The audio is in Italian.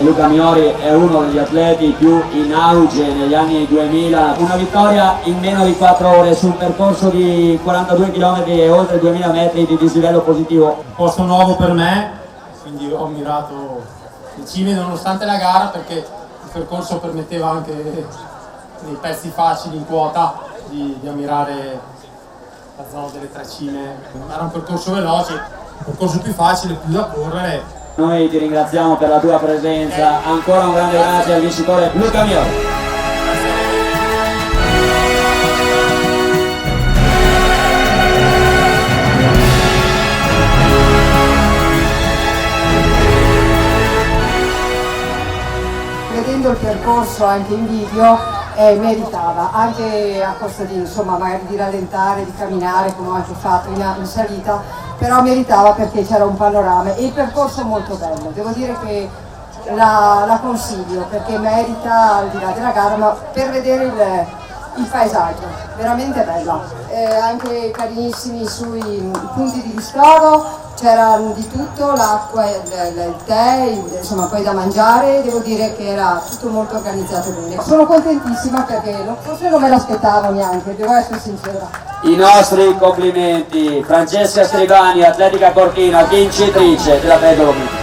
Luca Miori è uno degli atleti più in auge negli anni 2000, una vittoria in meno di 4 ore su un percorso di 42 km e oltre 2000 metri di dislivello positivo. Un posto nuovo per me, quindi ho ammirato le cime nonostante la gara, perché il percorso permetteva anche nei pezzi facili in quota di ammirare la zona delle 3 cime. Era un percorso veloce, un percorso più facile, più da correre. Noi ti ringraziamo per la tua presenza, ancora un grande grazie al vincitore Luca Miori. Vedendo il percorso anche in video meritava, anche a costo di insomma magari di rallentare, di camminare come ho anche fatto in salita, però meritava perché c'era un panorama e il percorso molto bello. Devo dire che la consiglio perché merita, al di là della gara, ma per vedere il paesaggio, veramente bella. Anche carinissimi sui punti di ristoro, c'era di tutto, l'acqua, il tè, insomma poi da mangiare. Devo dire che era tutto molto organizzato bene. Sono contentissima perché forse non me l'aspettavo neanche, devo essere sincera. I nostri complimenti, Francesca Scrivani, Atletica Cortina, vincitrice della Pedro.